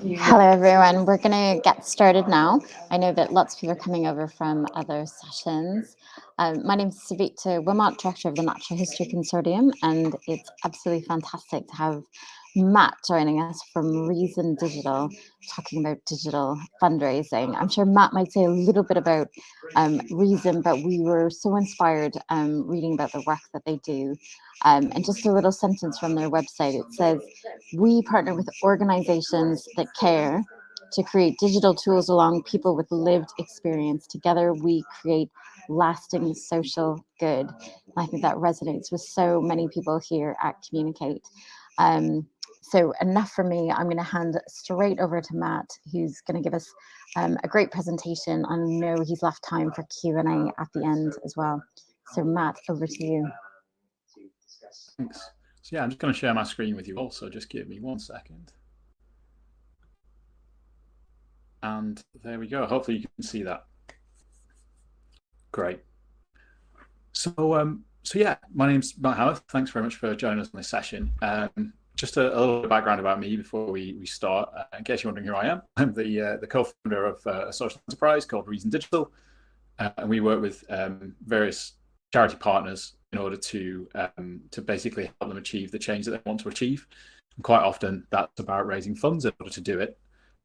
Hello, everyone. We're going to get started now. I know that lots of people are coming over from other sessions. My name is Savita Wilmot, Director of the Natural History Consortium, and it's absolutely fantastic to have Matt joining us from Reason Digital, talking about digital fundraising. I'm sure Matt might say a little bit about Reason, but we were so inspired reading about the work that they do. And just a little sentence from their website, it says, "We partner with organizations that care to create digital tools along people with lived experience. Together, we create lasting social good." And I think that resonates with so many people here at Communicate. So enough from me. I'm going to hand straight over to Matt, who's going to give us a great presentation. I know he's left time for Q&A at the end as well. So Matt, over to you. Thanks. So yeah, I'm just going to share my screen with you all, so just give me 1 second. And there we go. Hopefully you can see that. Great. So yeah, my name's Matt Howard. Thanks very much for joining us on this session. Just a little bit of background about me before we start. In case you're wondering who I am, I'm the co-founder of a social enterprise called Reason Digital, and we work with various charity partners in order to basically help them achieve the change that they want to achieve. And quite often that's about raising funds in order to do it.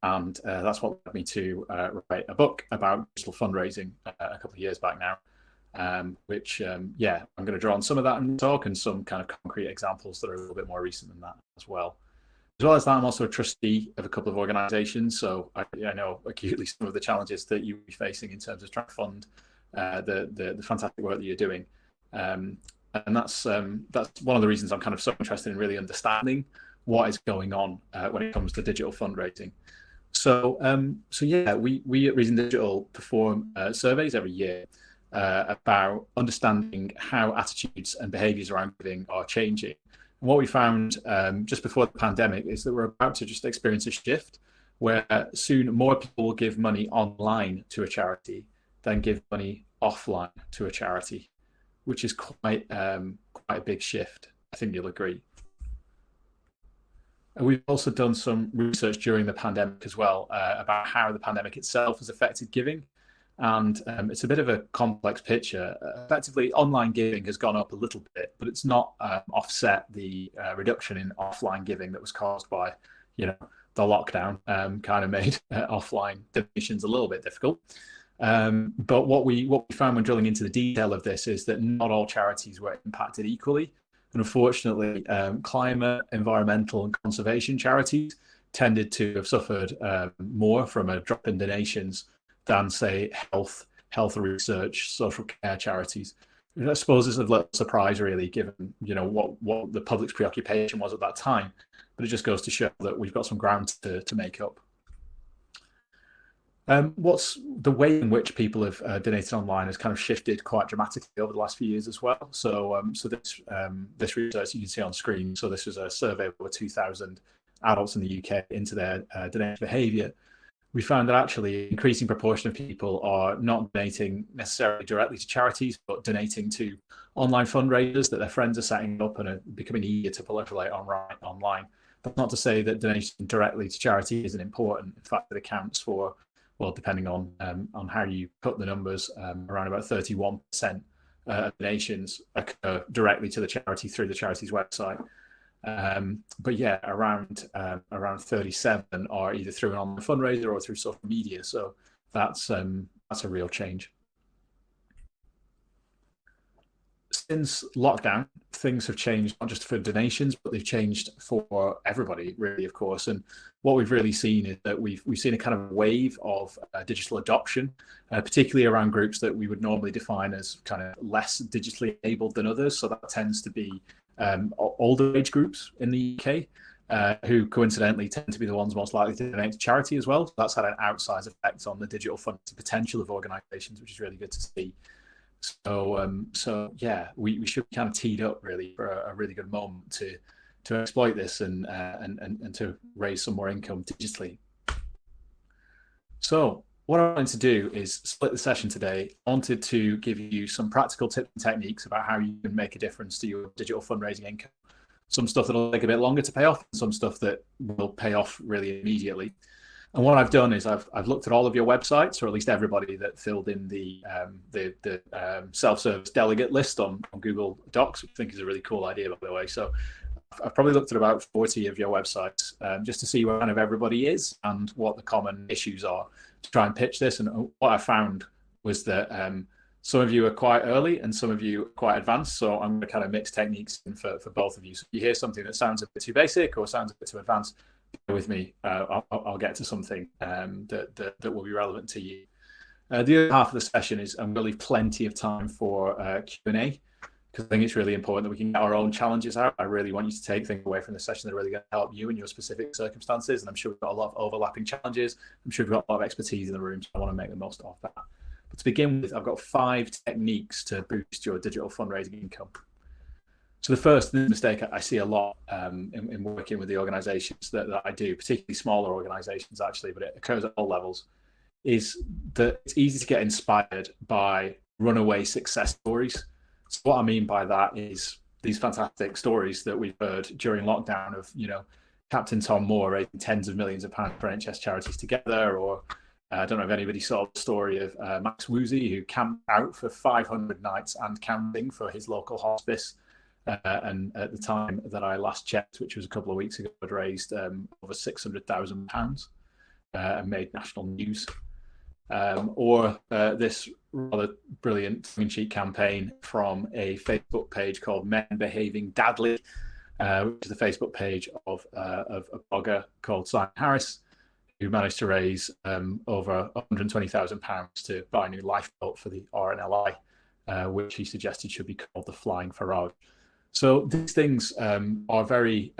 And that's what led me to write a book about digital fundraising a couple of years back now, which, yeah, I'm going to draw on some of that in the talk and some kind of concrete examples that are a little bit more recent than that as well. As well as that, I'm also a trustee of a couple of organizations, so I know acutely some of the challenges that you'll be facing in terms of trying to fund the fantastic work that you're doing. And that's one of the reasons I'm kind of so interested in really understanding what is going on when it comes to digital fundraising. So yeah, we at Reason Digital perform surveys every year about understanding how attitudes and behaviours around giving are changing. And what we found just before the pandemic is that we're about to just experience a shift where soon more people will give money online to a charity than give money offline to a charity, which is quite a big shift. I think you'll agree. And we've also done some research during the pandemic as well about how the pandemic itself has affected giving. And it's a bit of a complex picture. Effectively, online giving has gone up a little bit, but it's not offset the reduction in offline giving that was caused by, the lockdown. Kind of made offline donations a little bit difficult. But what we found when drilling into the detail of this is that not all charities were impacted equally. And unfortunately, climate, environmental and conservation charities tended to have suffered more from a drop in donations than, say, health research, social care charities. I suppose it's a little surprise, really, given what the public's preoccupation was at that time. But it just goes to show that we've got some ground to make up. What's the way in which people have donated online has kind of shifted quite dramatically over the last few years as well. So this research you can see on screen. So this was a survey of over 2,000 adults in the UK into their donation behaviour. We found that actually an increasing proportion of people are not donating necessarily directly to charities, but donating to online fundraisers that their friends are setting up and are becoming easier to proliferate online. That's not to say that donation directly to charity isn't important. In fact, it accounts for, well, depending on how you cut the numbers, around about 31% of donations occur directly to the charity through the charity's website. But yeah, around 37 are either through an online fundraiser or through social media. So that's a real change. Since lockdown, things have changed, not just for donations, but they've changed for everybody, really, of course. And what we've really seen is that we've seen a kind of wave of digital adoption, particularly around groups that we would normally define as kind of less digitally enabled than others. So that tends to be older age groups in the UK, who coincidentally tend to be the ones most likely to donate to charity as well. So that's had an outsized effect on the digital funding potential of organisations, which is really good to see. So yeah, we should be kind of teed up really for a really good moment to exploit this and to raise some more income digitally. So what I wanted to do is split the session today. I wanted to give you some practical tips and techniques about how you can make a difference to your digital fundraising income. some stuff that'll take a bit longer to pay off, and some stuff that will pay off really immediately. And what I've done is I've looked at all of your websites, or at least everybody that filled in the self-service delegate list on Google Docs, which I think is a really cool idea, by the way. So I've probably looked at about 40 of your websites just to see where kind of everybody is and what the common issues are to try and pitch this. And what I found was that some of you are quite early and some of you are quite advanced. So I'm going to kind of mix techniques in for both of you. So if you hear something that sounds a bit too basic or sounds a bit too advanced, bear with me. I'll get to something that will be relevant to you. The other half of the session is I'm going to leave plenty of time for Q&A, because I think it's really important that we can get our own challenges out. I really want you to take things away from the session that are really going to help you in your specific circumstances. And I'm sure we've got a lot of overlapping challenges. I'm sure we've got a lot of expertise in the room, so I want to make the most of that. But to begin with, I've got 5 techniques to boost your digital fundraising income. So the first mistake I see a lot in working with the organizations that I do, particularly smaller organizations actually, but it occurs at all levels, is that it's easy to get inspired by runaway success stories. So what I mean by that is these fantastic stories that we've heard during lockdown of, Captain Tom Moore raising tens of millions of pounds for NHS charities together, or I don't know if anybody saw the story of Max Woozy, who camped out for 500 nights and counting for his local hospice. And at the time that I last checked, which was a couple of weeks ago, had raised over £600,000 and made national news. Or this rather brilliant tongue-in-cheek campaign from a Facebook page called Men Behaving Dadly, which is the Facebook page of a blogger called Simon Harris, who managed to raise over £120,000 to buy a new lifeboat for the RNLI, which he suggested should be called the Flying Farage. So these things are very,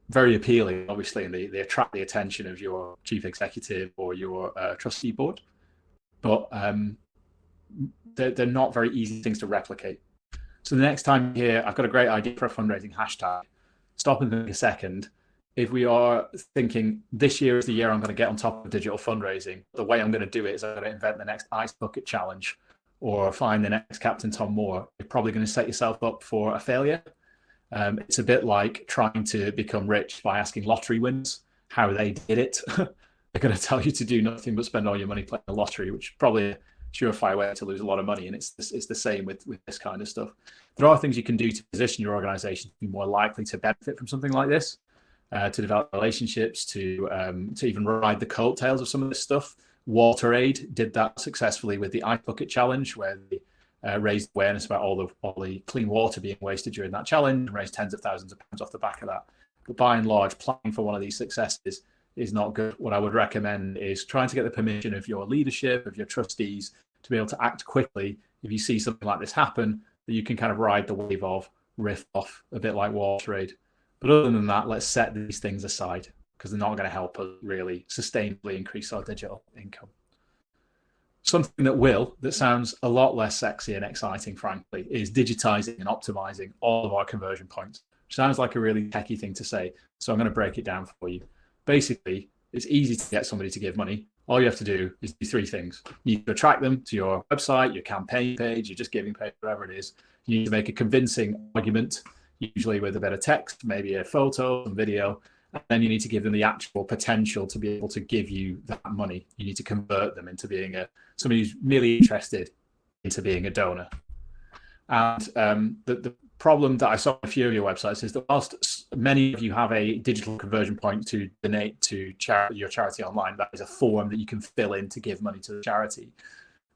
very appealing, obviously, and they attract the attention of your chief executive or your trustee board. But they're not very easy things to replicate. So the next time you hear, I've got a great idea for a fundraising hashtag, stop and think a second. If we are thinking this year is the year I'm going to get on top of digital fundraising, the way I'm going to do it is I'm going to invent the next ice bucket challenge or find the next Captain Tom Moore. You're probably going to set yourself up for a failure. It's a bit like trying to become rich by asking lottery winners how they did it. They're going to tell you to do nothing but spend all your money playing the lottery, which is probably a surefire way to lose a lot of money. And it's the same with this kind of stuff. There are things you can do to position your organization to be more likely to benefit from something like this, to develop relationships, to even ride the coattails of some of this stuff. WaterAid did that successfully with the Ice Bucket Challenge, where they raised awareness about all the clean water being wasted during that challenge and raised tens of thousands of pounds off the back of that. But by and large, planning for one of these successes is not good. What I would recommend is trying to get the permission of your leadership, of your trustees, to be able to act quickly if you see something like this happen, that you can kind of ride the wave of, riff off, a bit like WaterAid. But other than that, let's set these things aside, because they're not going to help us really sustainably increase our digital income. Something that sounds a lot less sexy and exciting, frankly, is digitizing and optimizing all of our conversion points. Which sounds like a really techie thing to say, so I'm going to break it down for you. Basically, it's easy to get somebody to give money. All you have to do is do 3 things. You need to attract them to your website, your campaign page, your just giving page, whatever it is. You need to make a convincing argument, usually with a bit of text, maybe a photo, some video, and then you need to give them the actual potential to be able to give you that money. You need to convert them into being somebody who's merely interested into being a donor. And the problem that I saw on a few of your websites is that whilst many of you have a digital conversion point to donate to your charity online, that is a form that you can fill in to give money to the charity.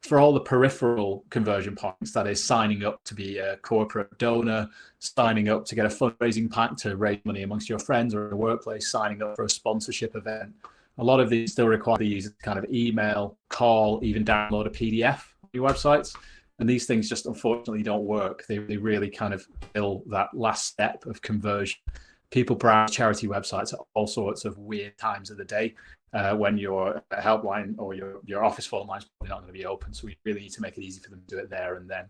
For all the peripheral conversion points, that is signing up to be a corporate donor, signing up to get a fundraising pack to raise money amongst your friends or in the workplace, signing up for a sponsorship event, a lot of these still require the user to kind of email, call, even download a PDF on your websites. And these things just unfortunately don't work. They really kind of fill that last step of conversion. People browse charity websites at all sorts of weird times of the day when your helpline or your office phone line is probably not going to be open. So we really need to make it easy for them to do it there and then.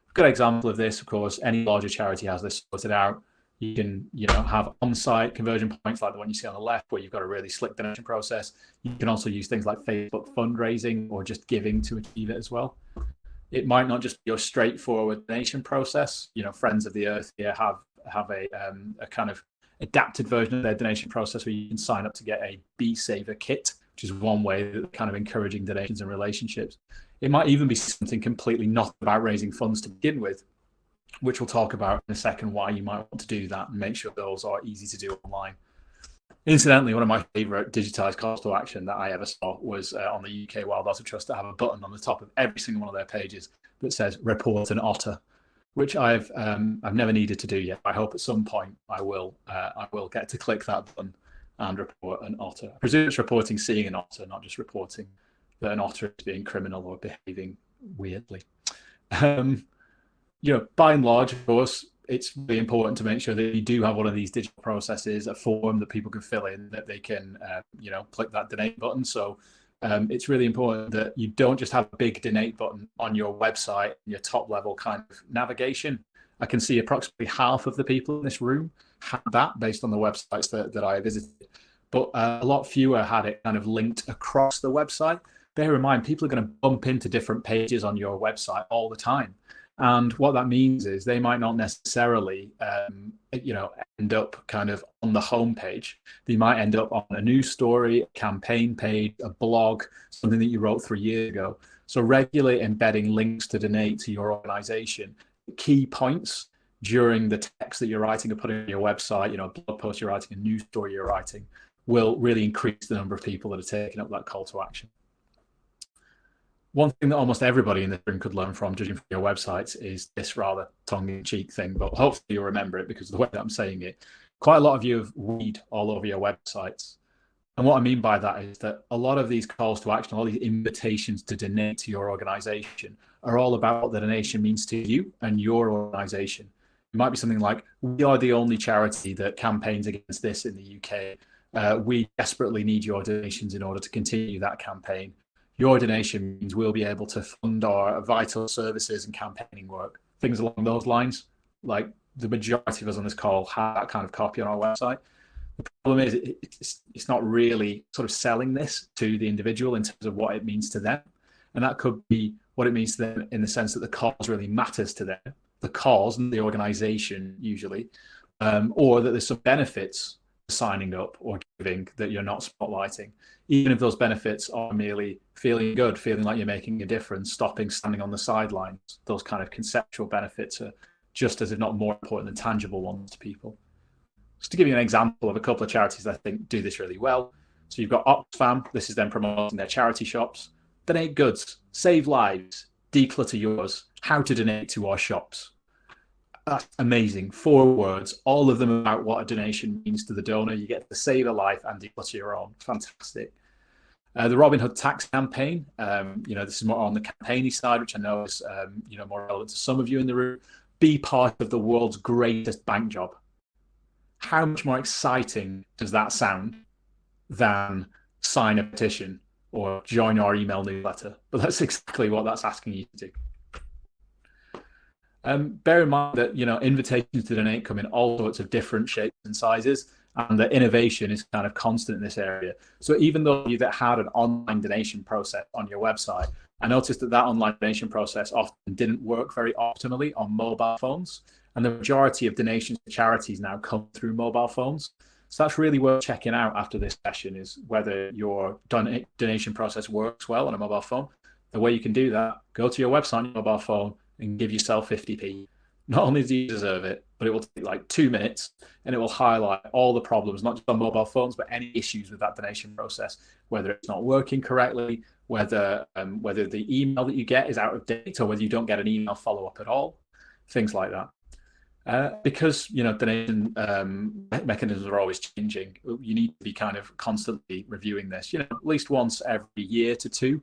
A good example of this, of course, any larger charity has this sorted out. You can, have on-site conversion points like the one you see on the left, where you've got a really slick donation process. You can also use things like Facebook fundraising or just giving to achieve it as well. It might not just be your straightforward donation process. Friends of the Earth here have have a kind of adapted version of their donation process where you can sign up to get a Bee Saver kit, which is one way that kind of encouraging donations and relationships. It might even be something completely not about raising funds to begin with, which we'll talk about in a second, why you might want to do that and make sure those are easy to do online. Incidentally, one of my favorite digitized calls to action that I ever saw was on the UK Wild Otter Trust to have a button on the top of every single one of their pages that says report an otter, which I've never needed to do yet. I hope at some point I will get to click that button and report an otter. I presume it's reporting seeing an otter, not just reporting that an otter is being criminal or behaving weirdly. By and large, of course, it's really important to make sure that you do have one of these digital processes, a form that people can fill in, that they can, click that donate button. So it's really important that you don't just have a big donate button on your website, your top level kind of navigation. I can see approximately half of the people in this room had that based on the websites that I visited, but a lot fewer had it kind of linked across the website. Bear in mind, people are going to bump into different pages on your website all the time. And what that means is they might not necessarily, end up kind of on the homepage. They might end up on a news story, a campaign page, a blog, something that you wrote 3 years ago. So regularly embedding links to donate to your organization, key points during the text that you're writing or putting on your website, a blog post you're writing, a news story you're writing, will really increase the number of people that are taking up that call to action. One thing that almost everybody in this room could learn from, judging from your websites, is this rather tongue-in-cheek thing, but hopefully you'll remember it because of the way that I'm saying it. Quite a lot of you have weed all over your websites. And what I mean by that is that a lot of these calls to action, all these invitations to donate to your organization are all about what the donation means to you and your organization. It might be something like, we are the only charity that campaigns against this in the UK. We desperately need your donations in order to continue that campaign. Your donation means we'll be able to fund our vital services and campaigning work, things along those lines. Like the majority of us on this call have that kind of copy on our website. The problem is it's not really sort of selling this to the individual in terms of what it means to them. And that could be what it means to them in the sense that the cause really matters to them, the cause and the organization usually, or that there's some benefits signing up or giving that you're not spotlighting, even if those benefits are merely feeling good, feeling like you're making a difference, stopping standing on the sidelines. Those kind of conceptual benefits are just as if not more important than tangible ones to people. Just to give you an example of a couple of charities that I think do this really well. So you've got Oxfam. This is them promoting their charity shops. Donate goods, save lives, declutter yours, how to donate to our shops. That's amazing. 4 words, all of them about what a donation means to the donor. You get to save a life and declutter your own. Fantastic. The Robin Hood tax campaign, this is more on the campaigning side, which I know is, more relevant to some of you in the room. Be part of the world's greatest bank job. How much more exciting does that sound than sign a petition or join our email newsletter? But that's exactly what that's asking you to do. Bear in mind that invitations to donate come in all sorts of different shapes and sizes, and that innovation is kind of constant in this area. So even though you had an online donation process on your website, I noticed that online donation process often didn't work very optimally on mobile phones, and the majority of donations to charities now come through mobile phones. So that's really worth checking out after this session, is whether your donation process works well on a mobile phone. The way you can do that, go to your website on your mobile phone and give yourself 50p. Not only do you deserve it, but it will take like 2 minutes and it will highlight all the problems, not just on mobile phones, but any issues with that donation process, whether it's not working correctly, whether the email that you get is out of date, or whether you don't get an email follow-up at all, things like that. Because donation mechanisms are always changing, you need to be kind of constantly reviewing this, at least once every year to 2.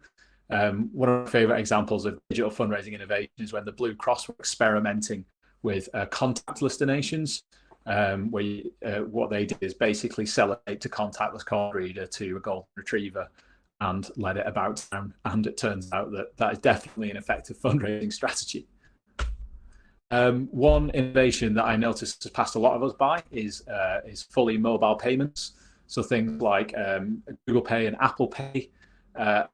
One of my favorite examples of digital fundraising innovation is when the Blue Cross were experimenting with contactless donations, where what they did is basically sell it to contactless card reader to a golden retriever and let it about town. And it turns out that that is definitely an effective fundraising strategy. One innovation that I noticed has passed a lot of us by is fully mobile payments. So things like Google Pay and Apple Pay.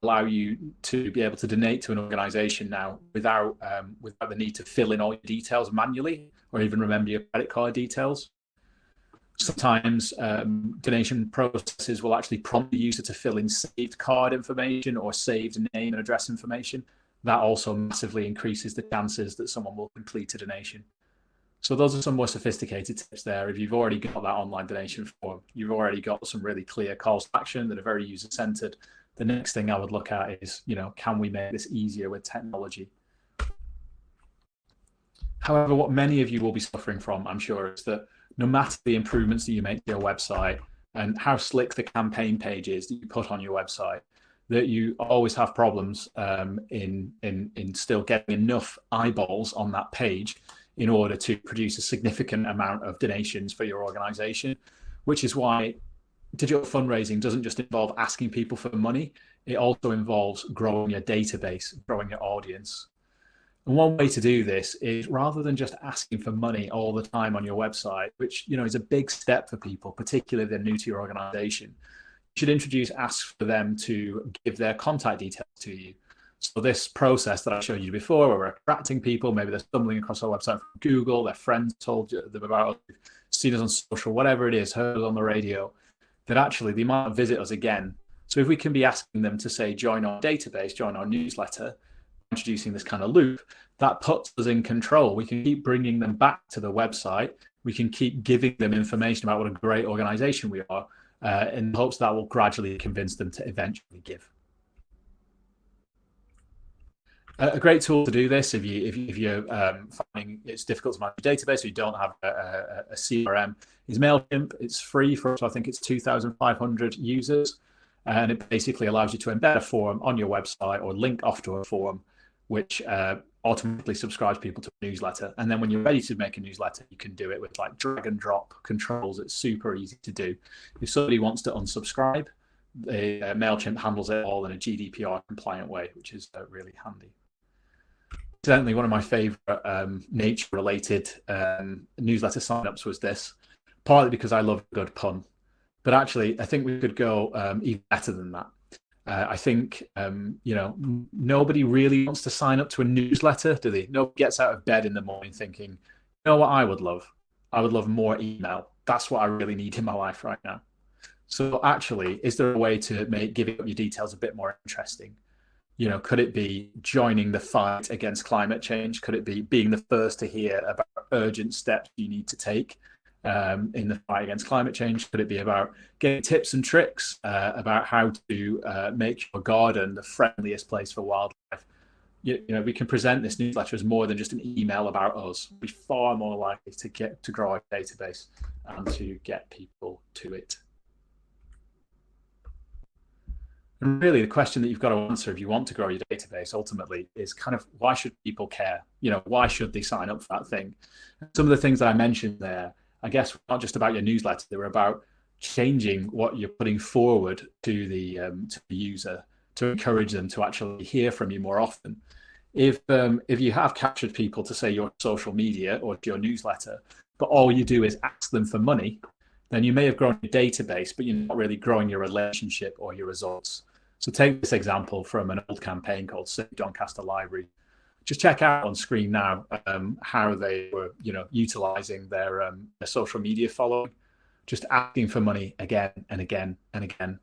allow you to be able to donate to an organization now without the need to fill in all your details manually or even remember your credit card details. Sometimes donation processes will actually prompt the user to fill in saved card information or saved name and address information. That also massively increases the chances that someone will complete a donation. So those are some more sophisticated tips there. If you've already got that online donation form, you've already got some really clear calls to action that are very user-centered. The next thing I would look at is, can we make this easier with technology? However, what many of you will be suffering from, I'm sure, is that no matter the improvements that you make to your website and how slick the campaign page is that you put on your website, that you always have problems in still getting enough eyeballs on that page in order to produce a significant amount of donations for your organization, which is why digital fundraising doesn't just involve asking people for money, it also involves growing your database, growing your audience. And one way to do this is rather than just asking for money all the time on your website, which is a big step for people, particularly if they're new to your organization, you should introduce asks for them to give their contact details to you. So this process that I showed you before, where we're attracting people, maybe they're stumbling across our website from Google, their friends told them about us, seen us on social, whatever it is, heard us on the radio, that actually they might visit us again. So if we can be asking them to say, join our database, join our newsletter, introducing this kind of loop, that puts us in control. We can keep bringing them back to the website. We can keep giving them information about what a great organization we are, in hopes that will gradually convince them to eventually give. A great tool to do this if you're finding it's difficult to manage a database or you don't have a CRM is Mailchimp. It's free for, I think it's 2,500 users, and it basically allows you to embed a form on your website or link off to a form which automatically subscribes people to a newsletter. And then when you're ready to make a newsletter, you can do it with like drag and drop controls. It's super easy to do. If somebody wants to unsubscribe, the Mailchimp handles it all in a GDPR compliant way, which is really handy. Certainly one of my favorite nature-related newsletter signups was this, partly because I love a good pun, but actually I think we could go even better than that. I think, nobody really wants to sign up to a newsletter, do they? Nobody gets out of bed in the morning thinking, you know what I would love? I would love more email. That's what I really need in my life right now. So actually, is there a way to make giving up your details a bit more interesting? Could it be joining the fight against climate change? Could it be being the first to hear about urgent steps you need to take in the fight against climate change? Could it be about getting tips and tricks about how to make your garden the friendliest place for wildlife? We can present this newsletter as more than just an email about us. We're far more likely to grow our database and to get people to it. And really, the question that you've got to answer if you want to grow your database ultimately is kind of, why should people care? Why should they sign up for that thing? Some of the things that I mentioned there, I guess, not just about your newsletter, they were about changing what you're putting forward to the user to encourage them to actually hear from you more often. If you have captured people to say your social media or your newsletter, but all you do is ask them for money, then you may have grown your database, but you're not really growing your relationship or your results. So take this example from an old campaign called Save Doncaster Library. Just check out on screen now how they were, utilizing their social media following, just asking for money again and again and again.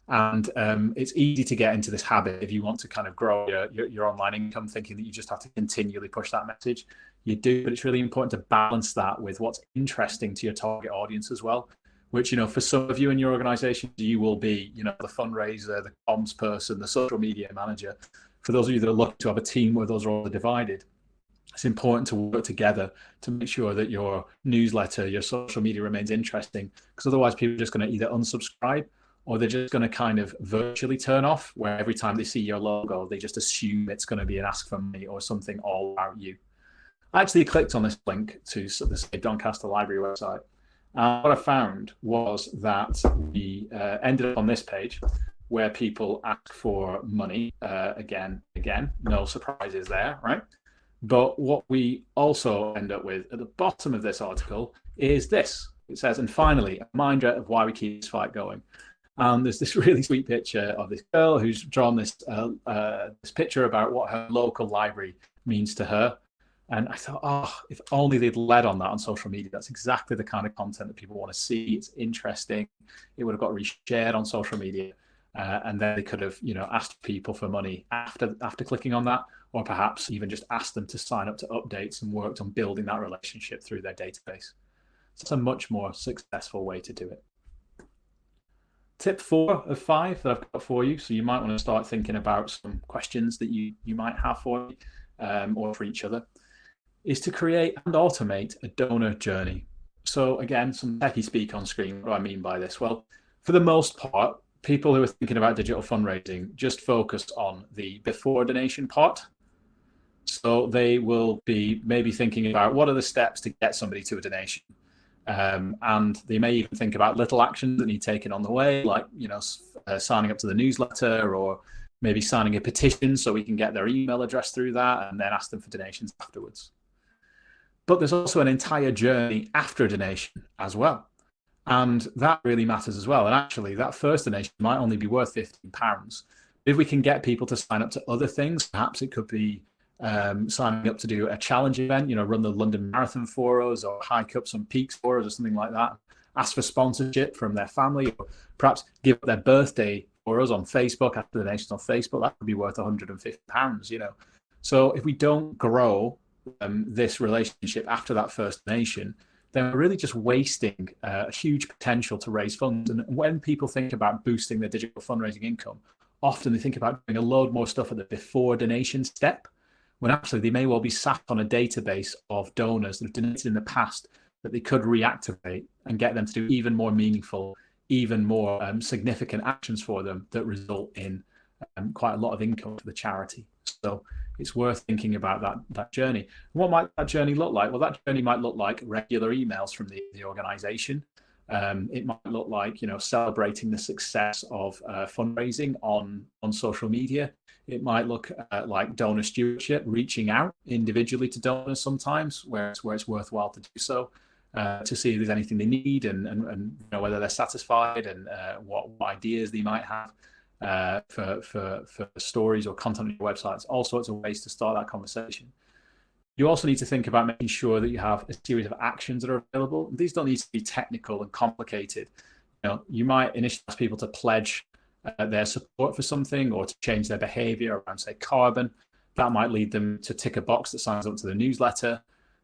And it's easy to get into this habit if you want to kind of grow your online income, thinking that you just have to continually push that message. You do, but it's really important to balance that with what's interesting to your target audience as well, which, for some of you in your organization, you will be, the fundraiser, the comms person, the social media manager. For those of you that are looking to have a team where those are all divided, it's important to work together to make sure that your newsletter, your social media remains interesting, because otherwise people are just going to either unsubscribe or they're just going to kind of virtually turn off, where every time they see your logo, they just assume it's going to be an ask for money or something all about you. I actually clicked on this link to the Save Doncaster Library website. And what I found was that we ended up on this page where people ask for money again. No surprises there, right? But what we also end up with at the bottom of this article is this. It says, and finally, a reminder of why we keep this fight going. And there's this really sweet picture of this girl who's drawn this picture about what her local library means to her. And I thought, oh, if only they'd led on that on social media. That's exactly the kind of content that people want to see. It's interesting. It would have got reshared on social media. And then they could have, asked people for money after clicking on that, or perhaps even just asked them to sign up to updates and worked on building that relationship through their database. So it's a much more successful way to do it. Tip 4 of 5 that I've got for you. So you might want to start thinking about some questions that you might have for me or for each other, is to create and automate a donor journey. So again, some techie speak on screen. What do I mean by this? Well, for the most part, people who are thinking about digital fundraising just focus on the before donation part. So they will be maybe thinking about what are the steps to get somebody to a donation. And they may even think about little actions that need taken on the way, like signing up to the newsletter, or maybe signing a petition so we can get their email address through that and then ask them for donations afterwards. But there's also an entire journey after a donation as well. And that really matters as well. And actually, that first donation might only be worth £15. If we can get people to sign up to other things, perhaps it could be signing up to do a challenge event, run the London Marathon for us, or hike up some peaks for us, or something like that. Ask for sponsorship from their family, or perhaps give up their birthday for us on Facebook, after the donations on Facebook. That could be worth £150, So if we don't grow this relationship after that first donation, then we're really just wasting a huge potential to raise funds. And when people think about boosting their digital fundraising income, often they think about doing a load more stuff at the before donation step, when actually they may well be sat on a database of donors that have donated in the past that they could reactivate and get them to do even more meaningful, even more significant actions for them that result in quite a lot of income for the charity. So it's worth thinking about that journey. What might that journey look like? Well, that journey might look like regular emails from the organization. It might look like, celebrating the success of fundraising on social media. It might look like donor stewardship, reaching out individually to donors sometimes where it's worthwhile to do so, to see if there's anything they need and whether they're satisfied, and what ideas they might have for stories or content on your websites. All sorts of ways to start that conversation. You also need to think about making sure that you have a series of actions that are available. These don't need to be technical and complicated. You might initially ask people to pledge their support for something, or to change their behavior around, say, carbon. That might lead them to tick a box that signs up to the newsletter.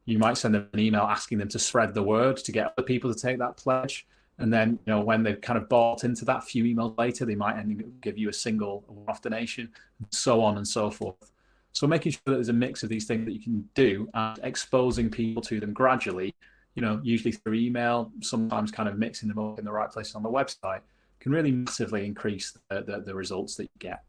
You might send them an email asking them to spread the word to get other people to take that pledge. And then, when they've kind of bought into that, few emails later, they might give you a single one-off donation, and so on and so forth. So making sure that there's a mix of these things that you can do, and exposing people to them gradually, usually through email, sometimes kind of mixing them up in the right places on the website, can really massively increase the results that you get.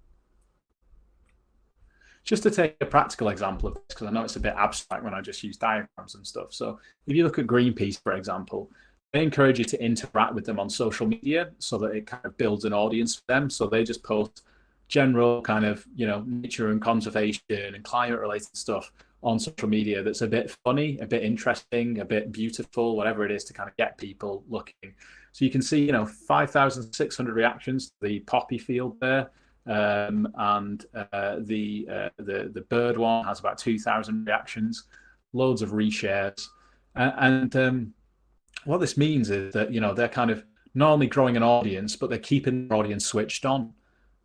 Just to take a practical example of this, because I know it's a bit abstract when I just use diagrams and stuff. So if you look at Greenpeace, for example, they encourage you to interact with them on social media so that it kind of builds an audience for them. So they just post general kind of, nature and conservation and climate related stuff on social media that's a bit funny, a bit interesting, a bit beautiful, whatever it is, to kind of get people looking. So you can see, 5,600 reactions to the poppy field there. And the bird one has about 2,000 reactions, loads of reshares. What this means is that, they're kind of not only growing an audience, but they're keeping their audience switched on.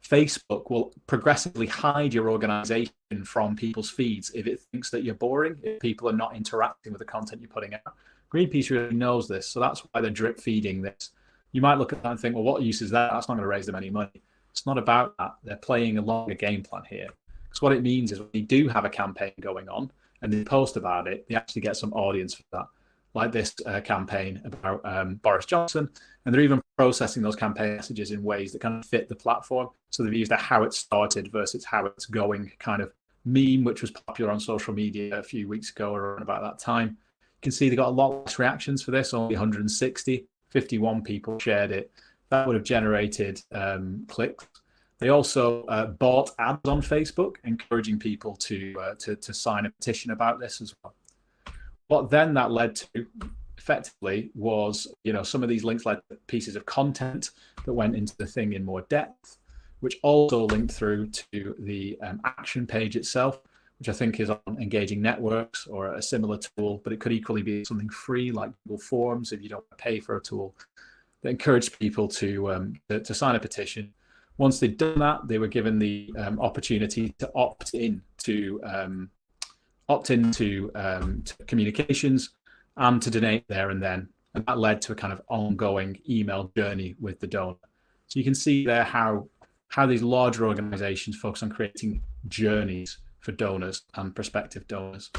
Facebook will progressively hide your organization from people's feeds if it thinks that you're boring, if people are not interacting with the content you're putting out. Greenpeace really knows this, so that's why they're drip feeding this. You might look at that and think, well, what use is that? That's not going to raise them any money. It's not about that. They're playing along a game plan here. Because what it means is when they do have a campaign going on and they post about it, they actually get some audience for that. Like this campaign about Boris Johnson, and they're even processing those campaign messages in ways that kind of fit the platform. So they've used a how it started versus how it's going kind of meme, which was popular on social media a few weeks ago or around about that time. You can see they got a lot less reactions for this, only 160, 51 people shared it. That would have generated clicks. They also bought ads on Facebook, encouraging people to sign a petition about this as well. What then that led to, effectively was, some of these links led to pieces of content that went into the thing in more depth, which also linked through to the action page itself, which I think is on Engaging Networks or a similar tool, but it could equally be something free like Google Forms if you don't want to pay for a tool that encouraged people to sign a petition. Once they'd done that, they were given the opportunity to opt into communications and to donate there and then. And that led to a kind of ongoing email journey with the donor. So you can see there how these larger organizations focus on creating journeys for donors and prospective donors.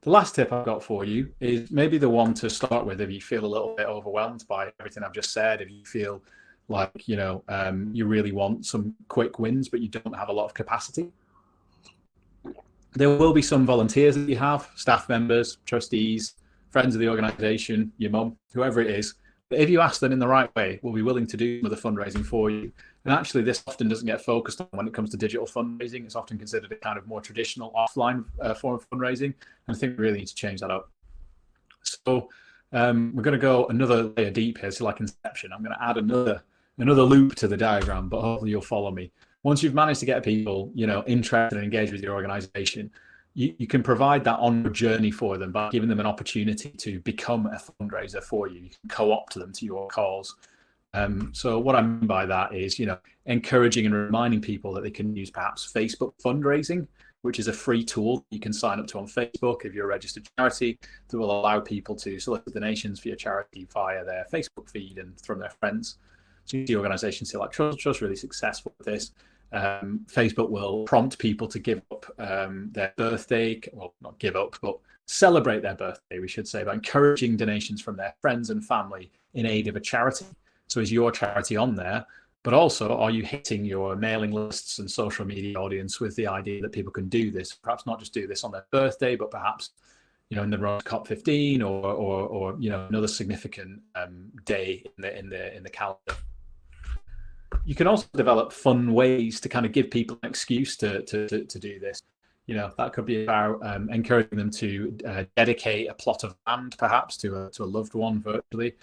The last tip I've got for you is maybe the one to start with if you feel a little bit overwhelmed by everything I've just said, if you feel like, you really want some quick wins, but you don't have a lot of capacity. There will be some volunteers that you have, staff members, trustees, friends of the organization, your mum, whoever it is. But if you ask them in the right way, we'll be willing to do some of the fundraising for you. And actually, this often doesn't get focused on when it comes to digital fundraising. It's often considered a kind of more traditional offline form of fundraising. And I think we really need to change that up. So we're going to go another layer deep here. So like Inception, I'm going to add another loop to the diagram, but hopefully you'll follow me. Once you've managed to get people, interested and engaged with your organization, you can provide that on journey for them by giving them an opportunity to become a fundraiser for you. You can co-opt them to your cause. So what I mean by that is, encouraging and reminding people that they can use perhaps Facebook fundraising, which is a free tool you can sign up to on Facebook if you're a registered charity that will allow people to solicit donations for your charity via their Facebook feed and from their friends. So you see organizations like Trust really successful with this. Facebook will prompt people to give up their birthday, well, not give up, but celebrate their birthday, we should say, by encouraging donations from their friends and family in aid of a charity. So is your charity on there? But also, are you hitting your mailing lists and social media audience with the idea that people can do this? Perhaps not just do this on their birthday, but perhaps, in the run COP15 or another significant day in the calendar. You can also develop fun ways to kind of give people an excuse to do this. That could be about encouraging them to dedicate a plot of land, perhaps, to a loved one virtually.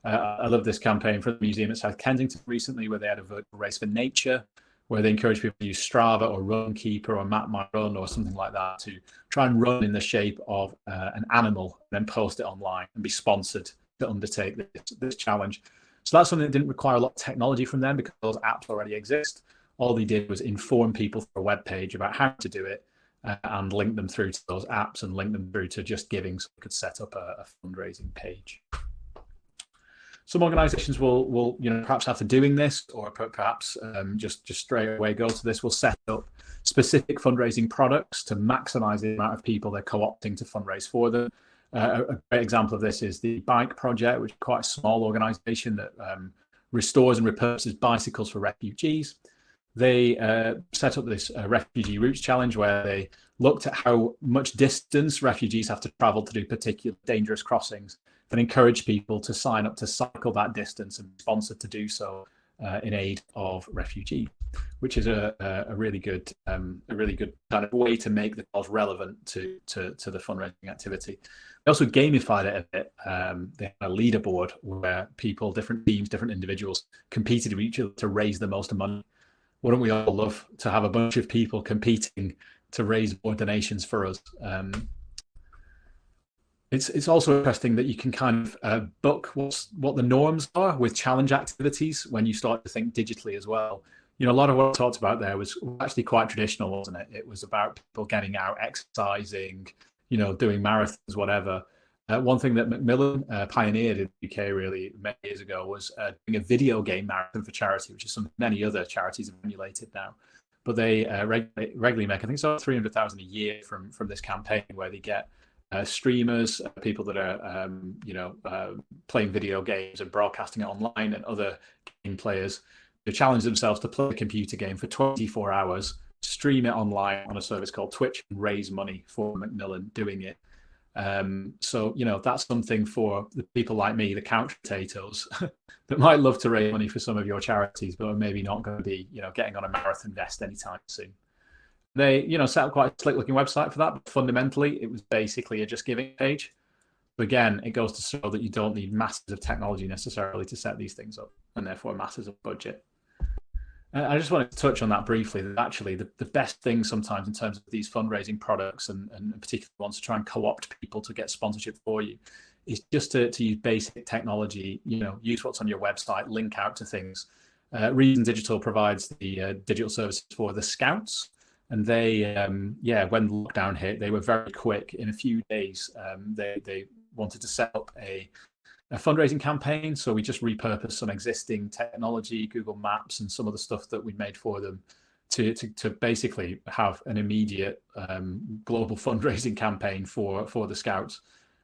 I love this campaign from the museum at South Kensington recently, where they had a virtual race for nature, where they encourage people to use Strava or Runkeeper or Map My Run or something like that to try and run in the shape of an animal and then post it online and be sponsored to undertake this challenge. So that's something that didn't require a lot of technology from them because those apps already exist. All they did was inform people through a web page about how to do it and link them through to those apps and link them through to just giving, so they could set up a fundraising page. Some organizations will perhaps after doing this, or perhaps just straight away go to this, will set up specific fundraising products to maximize the amount of people they're co-opting to fundraise for them. A great example of this is the Bike Project, which is quite a small organization that restores and repurposes bicycles for refugees. They set up this Refugee Routes Challenge where they looked at how much distance refugees have to travel to do particular dangerous crossings, then encourage people to sign up to cycle that distance and be sponsored to do so in aid of refugees, which is a really good kind of way to make the cause relevant to the fundraising activity. They also gamified it a bit. They had a leaderboard where people, different teams, different individuals competed with each other to raise the most money. Wouldn't we all love to have a bunch of people competing to raise more donations for us? It's also interesting that you can kind of book what the norms are with challenge activities when you start to think digitally as well. A lot of what I talked about there was actually quite traditional, wasn't it? It was about people getting out, exercising, doing marathons, whatever. One thing that Macmillan pioneered in the UK really many years ago was doing a video game marathon for charity, which is something many other charities have emulated now. But they regularly make, I think it's about 300,000 a year from this campaign, where they get streamers, people that are playing video games and broadcasting it online, and other game players to challenge themselves to play a computer game for 24 hours, stream it online on a service called Twitch, and raise money for Macmillan doing it. So that's something for the people like me, the couch potatoes, that might love to raise money for some of your charities, but are maybe not going to be getting on a marathon vest anytime soon. They set up quite a slick looking website for that, but fundamentally it was basically a Just Giving page. Again, it goes to show that you don't need masses of technology necessarily to set these things up, and therefore masses of budget. I just wanted to touch on that briefly, that actually the best thing sometimes in terms of these fundraising products, and particularly ones to try and co-opt people to get sponsorship for you, is just to use basic technology, use what's on your website, link out to things. Reason Digital provides the digital services for the Scouts, and they, when lockdown hit, they were very quick. In a few days, they wanted to set up a fundraising campaign. So we just repurposed some existing technology, Google Maps, and some of the stuff that we made for them to basically have an immediate global fundraising campaign for the Scouts,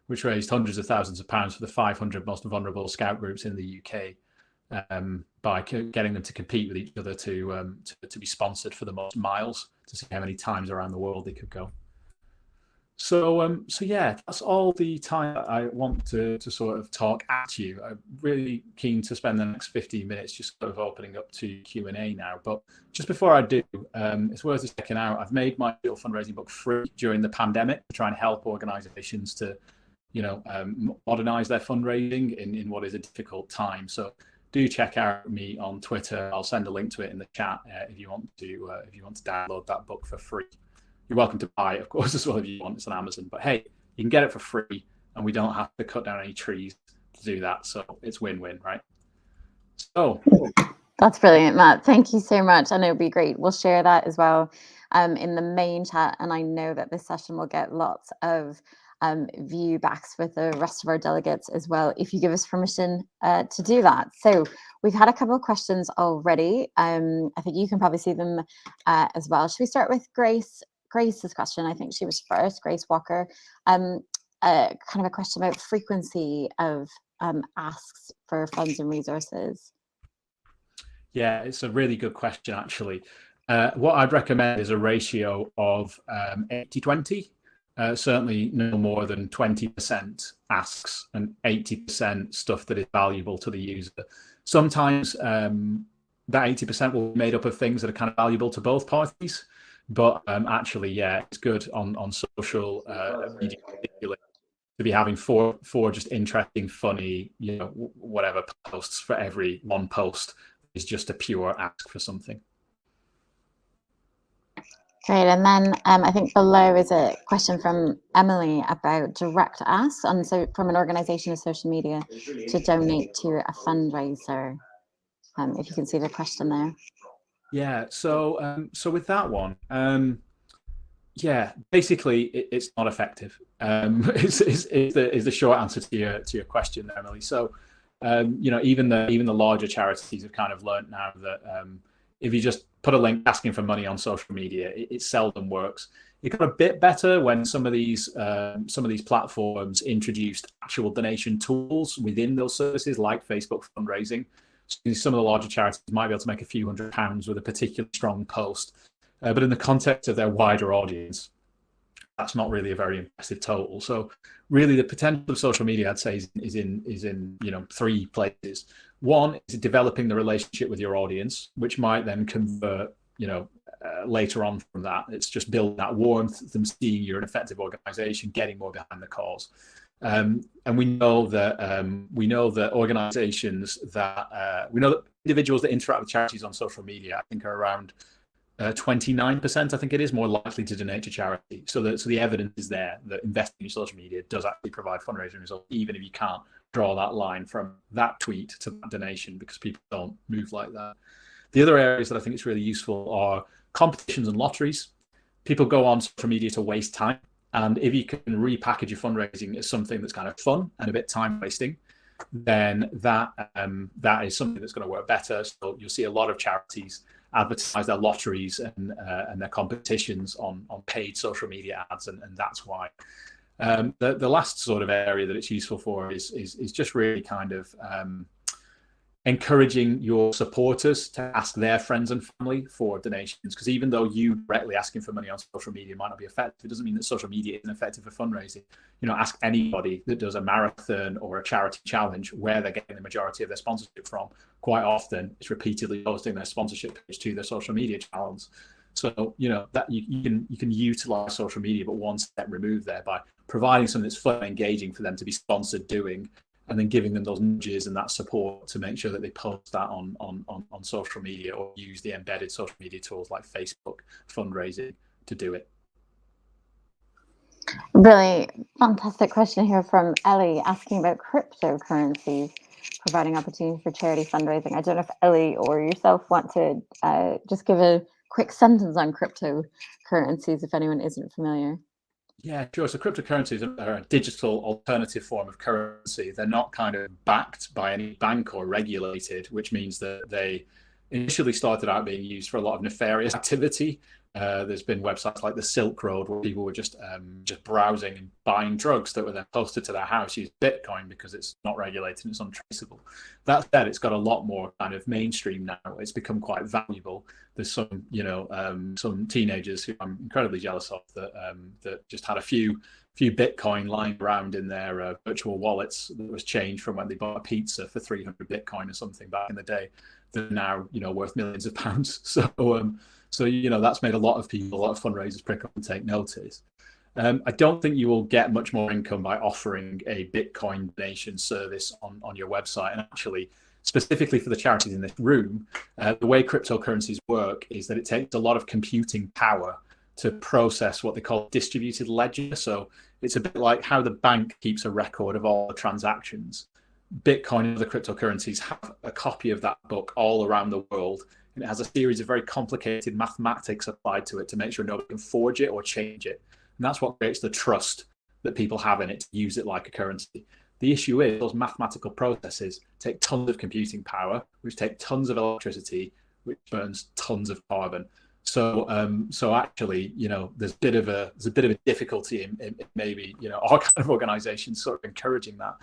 which raised hundreds of thousands of pounds for the 500 most vulnerable Scout groups in the UK, by getting them to compete with each other to be sponsored for the most miles, to see how many times around the world they could go. So yeah, that's all the time that I want to sort of talk at you. I'm really keen to spend the next 15 minutes just sort of opening up to Q&A now. But just before I do, it's worth checking out. I've made my digital fundraising book free during the pandemic to try and help organizations to, modernize their fundraising in what is a difficult time. So do check out me on Twitter. I'll send a link to it in the chat if you want to download that book for free. You're welcome to buy it, of course, as well if you want. It's on Amazon. But hey, you can get it for free, and we don't have to cut down any trees to do that. So it's win-win, right? So that's brilliant, Matt. Thank you so much. And it'll be great. We'll share that as well in the main chat. And I know that this session will get lots of view backs with the rest of our delegates as well, if you give us permission to do that. So we've had a couple of questions already. I think you can probably see them as well. Should we start with Grace's question? I think she was first, Grace Walker. Kind of a question about frequency of asks for funds and resources. Yeah, it's a really good question, actually. What I'd recommend is a ratio of 80-20. Certainly no more than 20% asks and 80% stuff that is valuable to the user. Sometimes that 80% will be made up of things that are kind of valuable to both parties. But actually, yeah, it's good on social media to be having four just interesting, funny, whatever posts for every one post is just a pure ask for something. Great. And then I think below is a question from Emily about direct asks, and so from an organization of social media to donate to a fundraiser. If you can see the question there. Yeah. So with that one, yeah, basically it's not effective. Is the short answer to your question, Emily. So even the larger charities have kind of learned now that if you just put a link asking for money on social media, it seldom works. It got a bit better when some of these platforms introduced actual donation tools within those services, like Facebook fundraising. So some of the larger charities might be able to make a few £100s with a particularly strong post, but in the context of their wider audience, that's not really a very impressive total. So really, the potential of social media, I'd say, is in three places. One is developing the relationship with your audience, which might then convert, later on from that. It's just building that warmth, them seeing you're an effective organization, getting more behind the cause. And we know that organizations that individuals that interact with charities on social media, I think, are around 29%, I think it is, more likely to donate to charity. So the evidence is there that investing in social media does actually provide fundraising results, even if you can't draw that line from that tweet to that donation, because people don't move like that. The other areas that I think it's really useful are competitions and lotteries. People go on social media to waste time. And if you can repackage your fundraising as something that's kind of fun and a bit time wasting, then that is something that's going to work better. So you'll see a lot of charities advertise their lotteries and their competitions on paid social media ads, and that's why. The last sort of area that it's useful for is just really kind of encouraging your supporters to ask their friends and family for donations, because even though you directly asking for money on social media might not be effective, it doesn't mean that social media isn't effective for fundraising. Ask anybody that does a marathon or a charity challenge where they're getting the majority of their sponsorship from. Quite often it's repeatedly posting their sponsorship page to their social media channels. So that you can utilize social media, but one step removed there by providing something that's fun and engaging for them to be sponsored doing, and then giving them those nudges and that support to make sure that they post that on social media or use the embedded social media tools like Facebook fundraising to do it. Really fantastic question here from Ellie asking about cryptocurrencies providing opportunities for charity fundraising. I don't know if Ellie or yourself want to just give a quick sentence on cryptocurrencies if anyone isn't familiar. Yeah, sure. So cryptocurrencies are a digital alternative form of currency. They're not kind of backed by any bank or regulated, which means that they initially started out being used for a lot of nefarious activity. There's been websites like the Silk Road where people were just browsing and buying drugs that were then posted to their house using Bitcoin because it's not regulated and it's untraceable. That said, it's got a lot more kind of mainstream now. It's become quite valuable. There's some, some teenagers who I'm incredibly jealous of that just had a few Bitcoin lying around in their virtual wallets that was changed from when they bought a pizza for 300 Bitcoin or something back in the day. They're now, worth millions of pounds. So that's made a lot of people, a lot of fundraisers prick up and take notice. I don't think you will get much more income by offering a Bitcoin donation service on your website. And actually, specifically for the charities in this room, the way cryptocurrencies work is that it takes a lot of computing power to process what they call distributed ledger. So it's a bit like how the bank keeps a record of all the transactions. Bitcoin and other cryptocurrencies have a copy of that book all around the world. And it has a series of very complicated mathematics applied to it to make sure nobody can forge it or change it. And that's what creates the trust that people have in it to use it like a currency. The issue is those mathematical processes take tons of computing power, which take tons of electricity, which burns tons of carbon. So actually, there's a bit of a difficulty in maybe, our kind of organizations sort of encouraging that.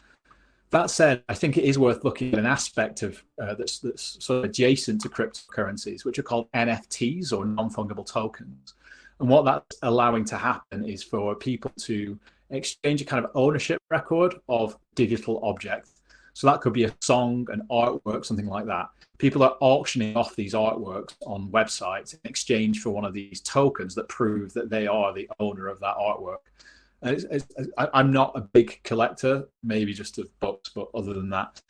That said, I think it is worth looking at an aspect of that's sort of adjacent to cryptocurrencies, which are called NFTs or non-fungible tokens. And what that's allowing to happen is for people to exchange a kind of ownership record of digital objects. So that could be a song, an artwork, something like that. People are auctioning off these artworks on websites in exchange for one of these tokens that prove that they are the owner of that artwork. I'm not a big collector, maybe just of books, but other than that,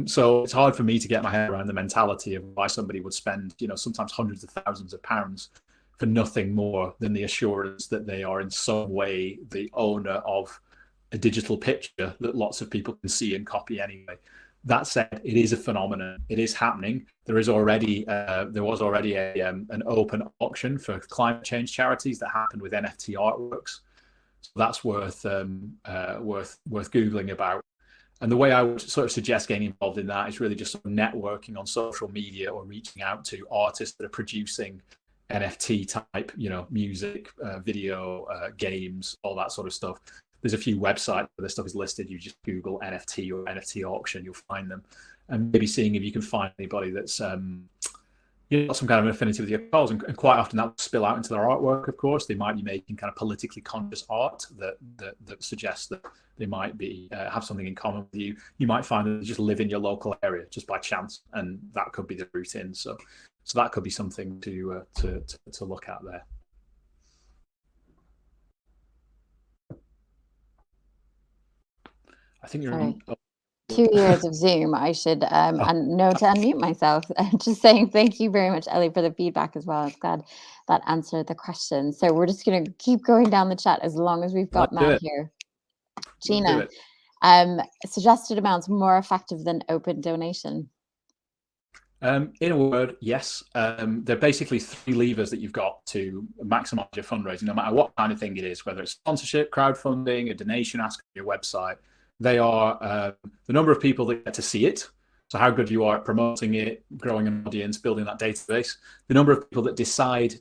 so it's hard for me to get my head around the mentality of why somebody would spend, sometimes hundreds of thousands of pounds for nothing more than the assurance that they are in some way the owner of a digital picture that lots of people can see and copy anyway. That said, it is a phenomenon. It is happening. There was already an open auction for climate change charities that happened with NFT artworks. So that's worth Googling about. And the way I would sort of suggest getting involved in that is really just sort of networking on social media or reaching out to artists that are producing NFT type, music, video, games, all that sort of stuff. There's a few websites where this stuff is listed. You just Google NFT or NFT auction, you'll find them. And maybe seeing if you can find anybody that's got some kind of affinity with your cause, and quite often that will spill out into their artwork. Of course, they might be making kind of politically conscious art that suggests that they might be have something in common with you. You might find that they just live in your local area just by chance, and that could be the route in. So that could be something to look at there. I think you're. Sorry. 2 years of Zoom, I should and know to unmute myself. Just saying thank you very much, Ellie, for the feedback as well. I'm glad that answered the question. So we're just going to keep going down the chat as long as we've got Matt here. Gina, suggested amounts more effective than open donation? In a word, yes. They're basically 3 levers that you've got to maximize your fundraising, no matter what kind of thing it is, whether it's sponsorship, crowdfunding, a donation ask on your website. They are the number of people that get to see it. So how good you are at promoting it, growing an audience, building that database. The number of people that decide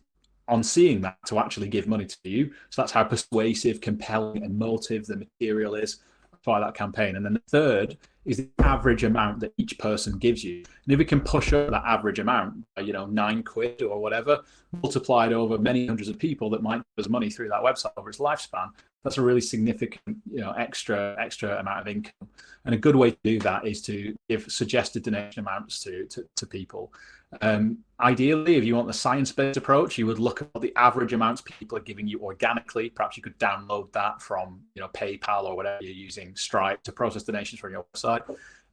on seeing that to actually give money to you. So that's how persuasive, compelling, emotive the material is by that campaign. And then the third is the average amount that each person gives you. And if we can push up that average amount, £9 or whatever, multiplied over many hundreds of people that might give us money through that website over its lifespan, that's a really significant, extra amount of income. And a good way to do that is to give suggested donation amounts to people. Ideally, if you want the science-based approach, you would look at the average amounts people are giving you organically. Perhaps you could download that from PayPal or whatever you're using, Stripe, to process donations from your website,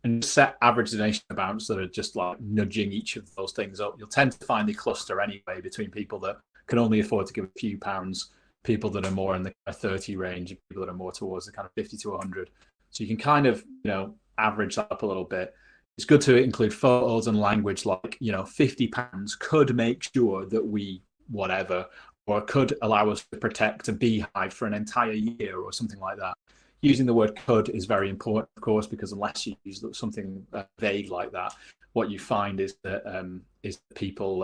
and set average donation amounts that are just like nudging each of those things up. You'll tend to find the cluster anyway between people that can only afford to give a few pounds, people that are more in the 30 range, and people that are more towards the kind of 50 to 100. So you can kind of average that up a little bit. It's good to include photos and language like, £50 could make sure that we whatever, or could allow us to protect a beehive for an entire year or something like that. Using the word could is very important, of course, because unless you use something vague like that, what you find is that people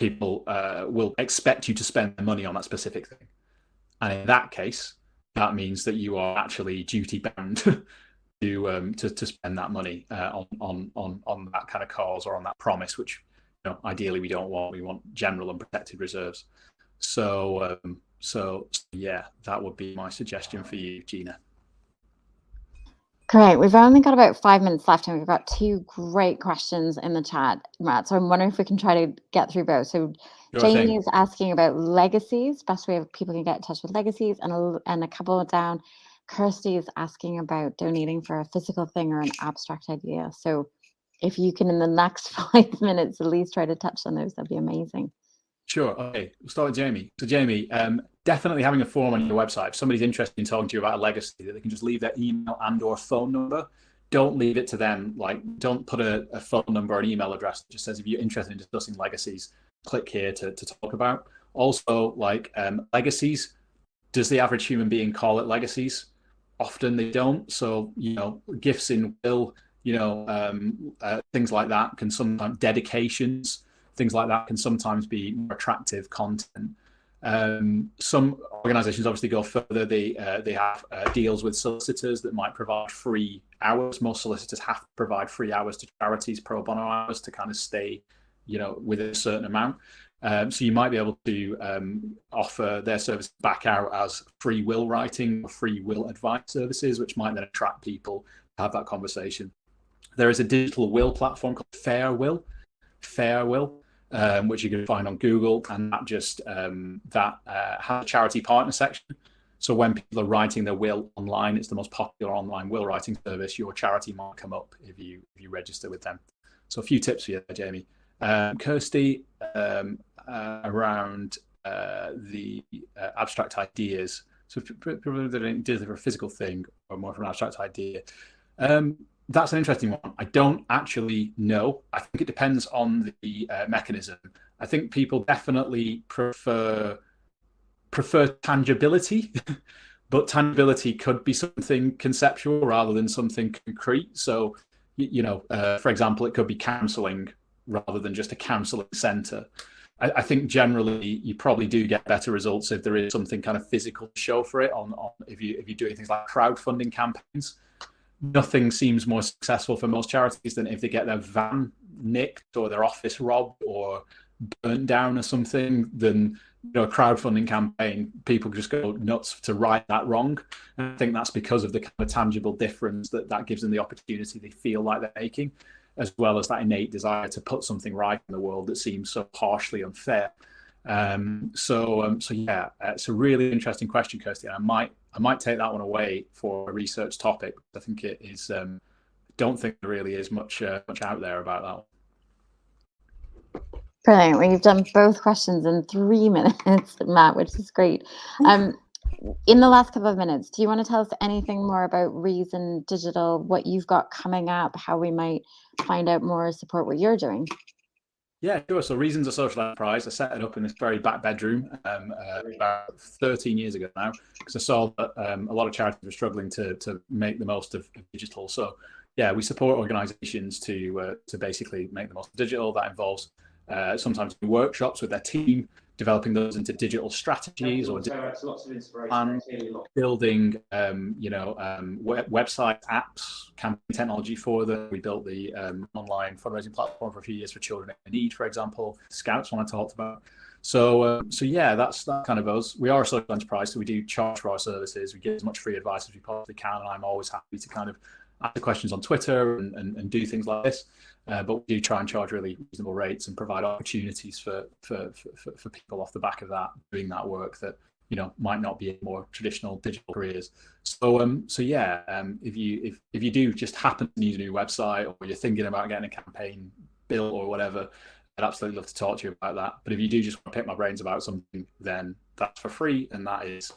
will expect you to spend money on that specific thing. And in that case, that means that you are actually duty bound to spend that money on that kind of cause or on that promise, which ideally we don't want. We want general unprotected reserves. So yeah, that would be my suggestion for you, Gina. Great. We've only got about 5 minutes left, and we've got 2 great questions in the chat, Matt. So I'm wondering if we can try to get through both. So Jamie is asking about legacies, best way of people can get in touch with legacies, and a couple down. Kirsty is asking about donating for a physical thing or an abstract idea. So if you can, in the next 5 minutes, at least try to touch on those, that'd be amazing. Sure. Okay. We'll start with Jamie. So Jamie, definitely having a form on your website. If somebody's interested in talking to you about a legacy, that they can just leave their email and/or phone number. Don't leave it to them. Like, don't put a phone number or an email address that just says, if you're interested in discussing legacies, click here to talk about. Also, like legacies, does the average human being call it legacies? Often they don't. So, gifts in will, things like that can sometimes, dedications, things like that can sometimes be more attractive content. Some organizations obviously go further. They have deals with solicitors that might provide free hours. Most solicitors have to provide free hours to charities, pro bono hours, to kind of stay, within a certain amount. So you might be able to offer their service back out as free will writing or free will advice services, which might then attract people to have that conversation. There is a digital will platform called Fairwill, which you can find on Google, and that just has a charity partner section. So when people are writing their will online, it's the most popular online will writing service. Your charity might come up if you register with them. So a few tips for you there, Jamie. Kirsty, around the abstract ideas. So people that don't do for a physical thing or more from an abstract idea. That's an interesting one. I don't actually know. I think it depends on the mechanism. I think people definitely prefer tangibility, but tangibility could be something conceptual rather than something concrete. So, for example, it could be counselling rather than just a counselling centre. I think generally you probably do get better results if there is something kind of physical to show for it. If you're doing things like crowdfunding campaigns. Nothing seems more successful for most charities than if they get their van nicked or their office robbed or burnt down or something. Than a crowdfunding campaign, people just go nuts to right that wrong. And I think that's because of the kind of tangible difference that gives them the opportunity they feel like they're making, as well as that innate desire to put something right in the world that seems so harshly unfair. So yeah, it's a really interesting question, Kirsty. And I might take that one away for a research topic. I think it is. Don't think there really is much out there about that one. Brilliant. Well, you've done both questions in 3 minutes, Matt, which is great. In the last couple of minutes, do you want to tell us anything more about Reason Digital, what you've got coming up, how we might find out more, support what you're doing? Yeah, sure. So Reason's a social enterprise. I set it up in this very back bedroom about 13 years ago now, because I saw that a lot of charities were struggling to make the most of digital. So yeah, we support organizations to basically make the most of digital. That involves sometimes workshops with their team, developing those into digital strategies or plans, building website apps, campaign technology for them. We built the online fundraising platform for a few years for children in need, for example. Scouts, one I talked about. So yeah, that's kind of us. We are a social enterprise, so we do charge for our services. We give as much free advice as we possibly can, and I'm always happy to kind of answer questions on Twitter and do things like this. But we do try and charge really reasonable rates and provide opportunities for people off the back of that, doing that work that might not be in more traditional digital careers. So yeah, if you do just happen to need a new website, or you're thinking about getting a campaign built or whatever, I'd absolutely love to talk to you about that. But if you do just want to pick my brains about something, then that's for free, and that is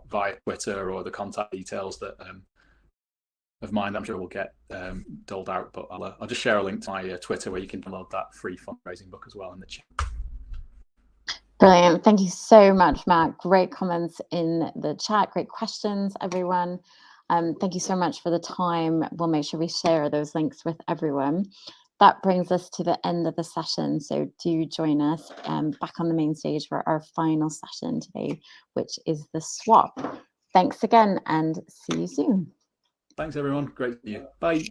via Twitter or the contact details that of mine. I'm sure we'll get doled out, but I'll just share a link to my Twitter where you can download that free fundraising book as well in the chat. Brilliant. Thank you so much, Matt. Great comments in the chat. Great questions, everyone. Thank you so much for the time. We'll make sure we share those links with everyone. That brings us to the end of the session. So do join us back on the main stage for our final session today, which is the swap. Thanks again, and see you soon. Thanks, everyone. Great to see you. Bye.